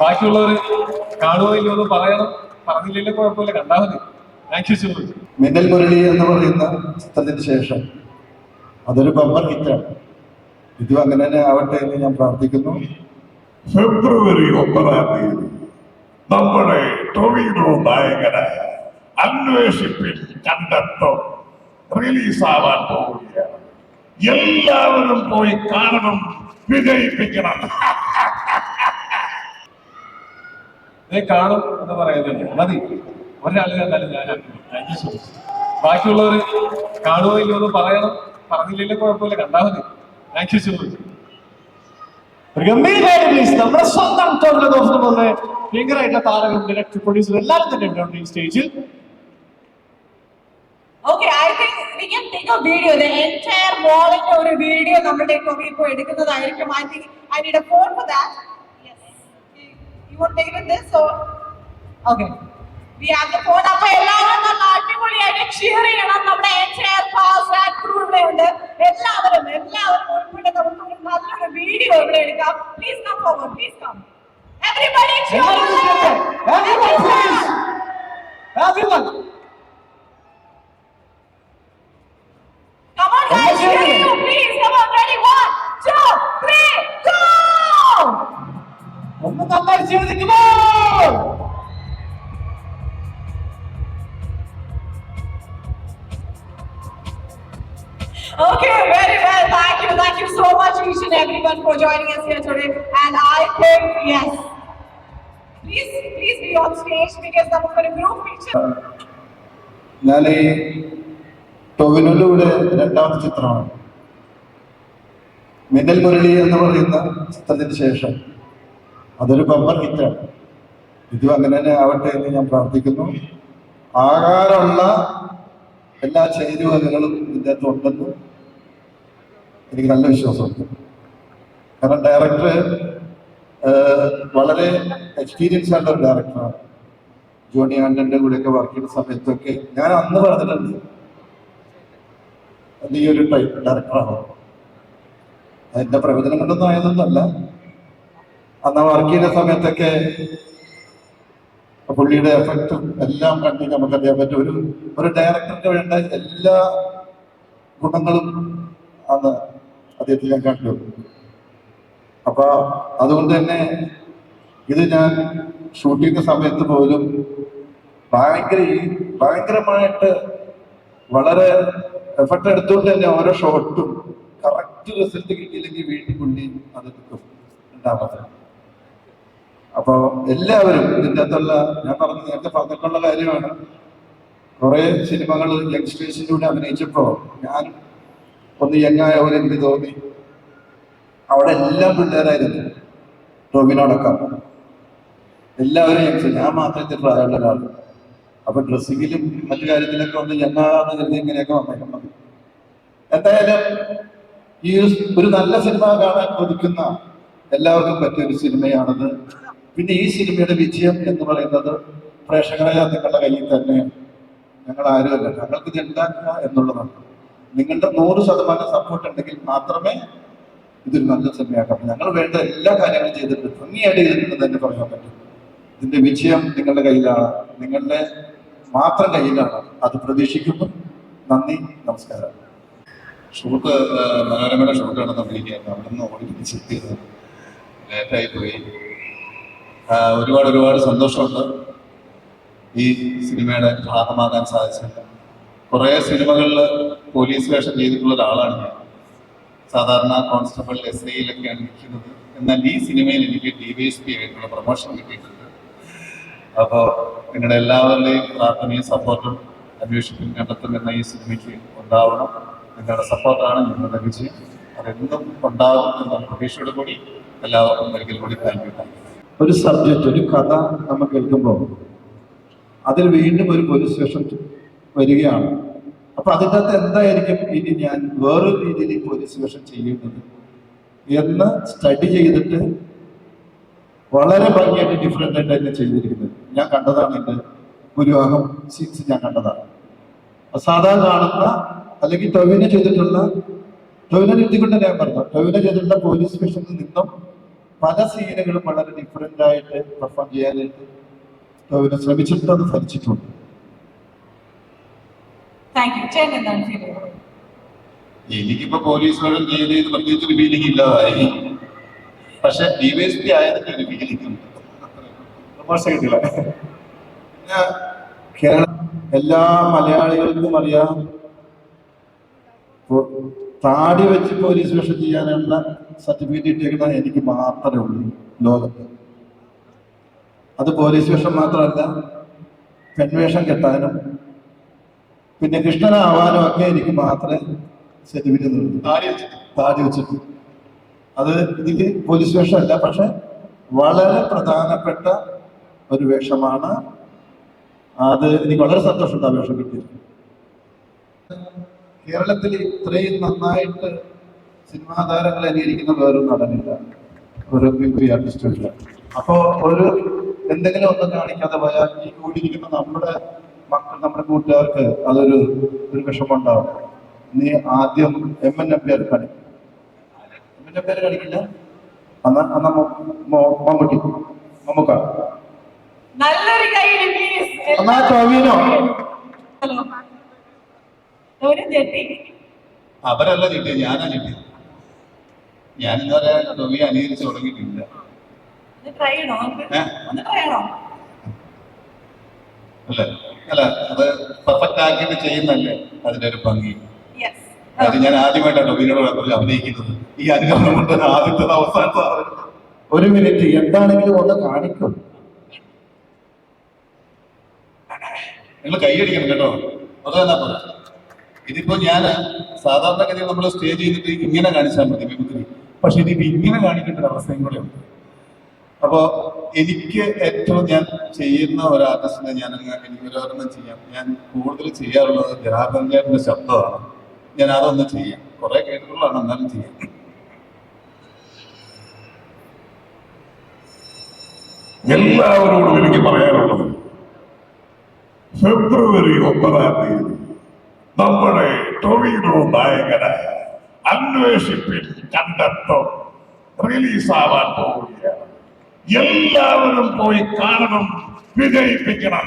ബാക്കിയുള്ളവർ കാണുമോ ഇല്ലയോ എന്ന് പറയണം. പറഞ്ഞില്ലെങ്കിലും കുഴപ്പമില്ല, കണ്ടാൽ മതി. Thank you so much. Minnal Murali എന്ന് പറയുന്ന ചിത്രത്തിന് ശേഷം അതൊരു ബമ്പർ ഹിറ്റാണ്. ഇതും അങ്ങനെ തന്നെ ആവട്ടെ എന്ന് ഞാൻ പ്രാർത്ഥിക്കുന്നു. ഫെബ്രുവരി 9 നമ്മുടെ ടൊവിനോ നായകനായ അന്വേഷിപ്പിൽ കണ്ടെത്തും റിലീസാവാൻ പോവുകയാണ്. എല്ലാവരും പോയി കാണണം, വിജയിപ്പിക്കണം. കാണും എന്ന് പറയുന്നുണ്ട്, മതി. ഒരാൾ കണ്ടാലും ഞാൻ താങ്ക് യു സോ മച്ച്. ബാക്കിയുള്ളവർ കാണുമോ ഇല്ലയോ എന്ന് പറയണം. പറഞ്ഞില്ലെങ്കിലും കുഴപ്പമില്ല, കണ്ടാൽ മതി. Thank you so much. നമ്മുടെ സ്വന്തം പോലെ ഭയങ്കരമായിട്ടുള്ള താരങ്ങളും ഡയറക്ടർ പ്രൊഡ്യൂസർ എല്ലാവരും തന്നെ ഉണ്ട് ഈ സ്റ്റേജിൽ. Okay, I think we can take a video, the entire wall in ഒരു വീഡിയോ നമ്മുടെ ടോമി ഇപ്പോൾ എടുക്കുന്നതായിരിക്കും. I think I need a phone for that. Yes. You want to take it with this or? Okay. We have the phone. അപ്പോൾ എല്ലാവരും നല്ല അടിപൊളിയായിട്ട് cheer ചെയ്യണം. നമ്മുടെ entire cast and crew ഇവിടെ ഉണ്ട്. എല്ലാവരും ഉൾപ്പെടെ നമുക്ക് ഒരു നല്ലൊരു വീഡിയോ ഇവിടെ എടുക്കാം. Please come forward. Please come. Everybody cheer. Everyone please. Everyone. Come on guys, cheer you, please. Come on, ready? 1, 2, 3, go! ഒന്ന് നന്നായി ചെയ്തിരിക്കുമോ? Okay, very well. Thank you so much, each and everyone, for joining us here today. And I think, yes, please be on stage because നമുക്ക് ഒരു group picture. ഞാൻ ഈ ടൊവിനോയിലൂടെ രണ്ടാമത്തെ ചിത്രമാണ് മിന്നൽ മുരളി എന്ന് പറയുന്ന ചിത്രത്തിന് ശേഷം അതൊരു ബമ്പർ ഹിറ്റാണ്. ഇതും അങ്ങനെ തന്നെ ആവട്ടെ എന്ന് ഞാൻ പ്രാർത്ഥിക്കുന്നു. ആകാരമുള്ള എല്ലാ ചേരുവകകളും ഇതിൻ്റെ അകത്ത് ഉണ്ടെന്ന് എനിക്ക് നല്ല വിശ്വാസമുണ്ട്. കാരണം ഡയറക്ടർ വളരെ എക്സ്പീരിയൻസ് ആയിട്ടുള്ള ഒരു ഡയറക്ടറാണ്. ജോണി ആന്റണിയുടെ കൂടെയൊക്കെ വർക്ക് ചെയ്യുന്ന സമയത്തൊക്കെ ഞാൻ അന്ന് പറഞ്ഞിട്ടുണ്ട് ഈ ഒരു ടൈപ്പ് ഡയറക്ടറാണ്. അതിൻ്റെ പ്രവചനം കൊണ്ടൊന്നും ആയതൊന്നുമല്ല. അന്ന് വർക്ക് ചെയ്യുന്ന സമയത്തൊക്കെ പുള്ളിയുടെ എഫക്റ്റും എല്ലാം കണ്ടി നമുക്കറിയാൻ പറ്റും. ഒരു ഡയറക്ടർക്ക് വേണ്ട എല്ലാ ഗുണങ്ങളും അന്ന് അദ്ദേഹത്തിൽ ഞാൻ കണ്ടു. അപ്പൊ അതുകൊണ്ട് തന്നെ ഇത് ഞാൻ ഷൂട്ട് ചെയ്യുന്ന സമയത്ത് പോലും ഭയങ്കരമായിട്ട് വളരെ എഫർട്ട് എടുത്തുകൊണ്ട് തന്നെ ഓരോ ഷോട്ടും കറക്റ്റ് റിസൾട്ട് കിട്ടിയില്ലെങ്കിൽ വീട്ടിൽ പുള്ളി അത് കിട്ടും രണ്ടാമത്. അപ്പോൾ എല്ലാവരും ഇതിൻ്റെ അകത്തുള്ള ഞാൻ നേരത്തെ പറഞ്ഞിട്ടുള്ള കാര്യമാണ്. കുറേ സിനിമകൾ യങ്സ്റ്റേഴ്സിൻ്റെ കൂടെ അഭിനയിച്ചപ്പോൾ ഞാൻ ഒന്ന് യങ്ങായ പോലെ എനിക്ക് തോന്നി. അവിടെ എല്ലാം പിള്ളേരായിരുന്നു, ടോവിനോടൊപ്പം എല്ലാവരും യങ്സ്റ്റർ, ഞാൻ മാത്രമേ പ്രായമുള്ള ഒരാൾ. അപ്പൊ ഡ്രസ്സിങ്ങിലും മറ്റു കാര്യത്തിലൊക്കെ ഒന്ന് യങ്ങാന്ന് കരുതി ഇങ്ങനെയൊക്കെ വന്നേക്കുന്നത്. എന്തായാലും ഈ ഒരു നല്ല സിനിമ കാണാൻ കൊതിക്കുന്ന എല്ലാവർക്കും പറ്റിയൊരു സിനിമയാണത്. പിന്നെ ഈ സിനിമയുടെ വിജയം എന്ന് പറയുന്നത് പ്രേക്ഷകരായ നിങ്ങളുടെ കയ്യിൽ തന്നെയാണ്. ഞങ്ങൾ ആരുമല്ല, ഞങ്ങൾക്ക് ഇത് ഉണ്ടാക്കുക എന്നുള്ളതാണ്. നിങ്ങളുടെ 100% സപ്പോർട്ട് ഉണ്ടെങ്കിൽ മാത്രമേ ഇതൊരു നല്ല സിനിമയാക്കാം. ഞങ്ങൾ വേണ്ട എല്ലാ കാര്യങ്ങളും ചെയ്തിട്ടുണ്ട്, ഭംഗിയായിട്ട് ചെയ്തിട്ടുണ്ട് തന്നെ പറയാൻ പറ്റും. ഇതിന്റെ വിജയം നിങ്ങളുടെ കയ്യിലാണ്, നിങ്ങളുടെ മാത്രം കയ്യിലാണ്. അത് പ്രതീക്ഷിക്കുന്നു. നന്ദി, നമസ്കാരം. ഷൂട്ട് മനോരമയുടെ ഷൂട്ട് നടന്നുകൊണ്ടിരിക്കുകയായിരുന്നു. അവിടെ നിന്ന് ഓടിപ്പിച്ചെത്തിയത് ലേറ്റായി പോയി. ഒരുപാട് സന്തോഷമുണ്ട് ഈ സിനിമയുടെ ഭാഗമാകാൻ സാധിച്ചില്ല. കുറേ സിനിമകളിൽ പോലീസ് വേഷം ചെയ്തിട്ടുള്ള ഒരാളാണ് ഞാൻ. സാധാരണ കോൺസ്റ്റബിൾ SIയിലൊക്കെയാണ് നിൽക്കുന്നത്. എന്നാൽ ഈ സിനിമയിൽ എനിക്ക് DYSP ആയിട്ടുള്ള പ്രൊമോഷൻ കിട്ടിയിട്ടുണ്ട്. അപ്പോൾ നിങ്ങളുടെ എല്ലാവരുടെയും പ്രാർത്ഥനയും സപ്പോർട്ടും അന്വേഷിക്കും കണ്ടെത്തും എന്ന ഈ സിനിമയ്ക്ക് ഉണ്ടാവണം. നിങ്ങളുടെ സപ്പോർട്ടാണ് ഞങ്ങളുടെ വിജയം. അതെന്തും ഉണ്ടാകും എന്നുള്ള പ്രതീക്ഷയോട് കൂടി എല്ലാവർക്കും ഒരിക്കൽ കൂടി താങ്ക് യു. ഒരു സബ്ജക്റ്റ്, ഒരു കഥ നമ്മൾ കേൾക്കുമ്പോൾ അതിൽ വീണ്ടും ഒരു പോലീസ് സ്റ്റേഷൻ വരികയാണ്. അപ്പൊ അതിൻ്റെ അകത്ത് എന്തായിരിക്കും ഇനി ഞാൻ വേറൊരു രീതിയിൽ ഈ പോലീസ് വേഷം ചെയ്യേണ്ടത് എന്ന് സ്റ്റഡി ചെയ്തിട്ട് വളരെ ഭംഗിയായിട്ട് ഡിഫറെൻ്റ് ആയിട്ട് തന്നെ ചെയ്തിരിക്കുന്നത് ഞാൻ കണ്ടതാണ്. എൻ്റെ ഗുരുവാഹം സീൻസ് ഞാൻ കണ്ടതാണ്. സാധാരണ കാണുന്ന അല്ലെങ്കിൽ ടൊവിനോ ചെയ്തിട്ടുള്ള, ടൊവിനോ എഴുതിക്കൊണ്ട് ഞാൻ പറഞ്ഞു, ടൊവിനോ ചെയ്തിട്ടുള്ള പോലീസ് സ്റ്റേഷനിൽ നിന്നും പല സീനുകളും വളരെ ഡിഫറെന്റ് ആയിട്ട് പെർഫോം ചെയ്യാനായിട്ട് ടോവിനോ ശ്രമിച്ചിട്ടുണ്ട്, അത് ഫലിച്ചിട്ടുണ്ട്. Thank you. ചേട്ടൻ എന്താണ് ഫീൽ ചെയ്യുന്നത്? എനിക്കിപ്പോ പോലീസ് വേഷം ചെയ്ത് പ്രത്യേകിച്ചൊരു ഫീലിംഗ് ഇല്ലാതായി. പക്ഷെ ഡിവൈഎസ്പി ആയതിന്റെ ഒരു ഫീലിംഗ് ഉണ്ട്. തമാശ കിട്ടില്ല. പിന്നെ കേരള എല്ലാ മലയാളികൾക്കും അറിയാം, താടി വെച്ച് പോലീസ് വേഷം ചെയ്യാനുള്ള സർട്ടിഫിക്കറ്റ് കിട്ടിയേക്കുന്നത് എനിക്ക് മാത്രമേ ഉള്ളൂ ലോകത്ത്. അത് പോലീസ് വേഷം മാത്രമല്ല, പെൺവേഷം കെട്ടാനും പിന്നെ കൃഷ്ണനാവാനും ഒക്കെ എനിക്ക് മാത്രമേ സർട്ടിഫിക്കറ്റ് ഉള്ളൂ. താടി വെച്ചിട്ട് അത് ഇതില് പോലീസ് വേഷമല്ല, പക്ഷെ വളരെ പ്രധാനപ്പെട്ട ഒരു വേഷമാണ്. അത് എനിക്ക് വളരെ സന്തോഷമുണ്ട് ആ വേഷം കിട്ടിയത്. കേരളത്തിൽ ഇത്രയും നന്നായിട്ട് സിനിമാ താരങ്ങളെ അനുകരിക്കുന്ന വേറൊരു നടനില്ല, ഒരു മിമിക്രി ആർട്ടിസ്റ്റും ഇല്ല. അപ്പോ ഒരു എന്തെങ്കിലും ഒന്നും കാണിക്കാതെ പോയാൽ ഈ കൂടിയിരിക്കുന്ന നമ്മുടെ മക്കൾ, നമ്മുടെ കൂട്ടുകാർക്ക് അതൊരു വിഷമമുണ്ടാവും. നീ ആദ്യം MN നമ്പ്യാർ കാണിക്കും. MN നമ്പ്യാർ കാണിക്കില്ല, മമ്മൂക്ക, നല്ലൊരു കൈയ്യടി പ്ലീസ്. എന്നാ ടോവിനോ. ഒരു ജെട്ടി. അവരല്ല കിട്ടിയത്, ഞാനാ കിട്ടിയത്. ഞാൻ ഇന്നുവരെ ടോവി അനുകരിച്ച് തുടങ്ങിയിട്ടില്ല. ട്രൈ ചെയ്യണോ? ഒന്ന് ട്രൈ ചെയ്യണോ? അല്ല അത് പെർഫെക്റ്റ് ആക്കിയിട്ട് ചെയ്യുന്നല്ലേ അതിന്റെ ഒരു ഭംഗി. യെസ്. അത് ഞാൻ ആദ്യമായിട്ടാണ് ടോവിനോട് അഭിനയിക്കുന്നത്. ഈ അനുകരണം കൊണ്ട് ആദ്യത്തെ അവസാനത്തെ ഒരു മിനിറ്റ് എന്താണെങ്കിലും ഒന്ന് കാണിക്കും. നിങ്ങൾ കൈയടിക്കണം കേട്ടോ, അത് തന്നെ പോലെ. ഇതിപ്പോ ഞാൻ സാധാരണഗതിയിൽ നമ്മൾ സ്റ്റേജ് ചെയ്തിട്ട് ഇങ്ങനെ കാണിച്ചാൽ മതി മിമിക്രി, പക്ഷെ ഇതിപ്പോ ഇങ്ങനെ കാണിക്കേണ്ട ഒരു അവസ്ഥയും കൂടെ ഉണ്ട്. അപ്പോ എനിക്ക് ഏറ്റവും ഞാൻ ചെയ്യുന്ന ഒരു ആർട്ടിസ്റ്റിനെ എനിക്ക് ഒരെണ്ണം ചെയ്യാം. ഞാൻ കൂടുതൽ ചെയ്യാറുള്ളത് ജനാർദ്ദന്റെ ശബ്ദമാണ്. ഞാൻ അതൊന്ന് ചെയ്യാം. കുറെ കേട്ടിട്ടുള്ളതാണ്, എന്നാലും ചെയ്യാം. എല്ലാവരോടും എനിക്ക് പറയാനുള്ളത്, ഫെബ്രുവരി 9 നമ്മുടെ ടൊവിനോ നായകനായ അന്വേഷിപ്പിൽ കണ്ടെത്തും റിലീസാവാൻ പോവുകയാണ്. എല്ലാവരും പോയി കാണണം, വിജയിപ്പിക്കണം.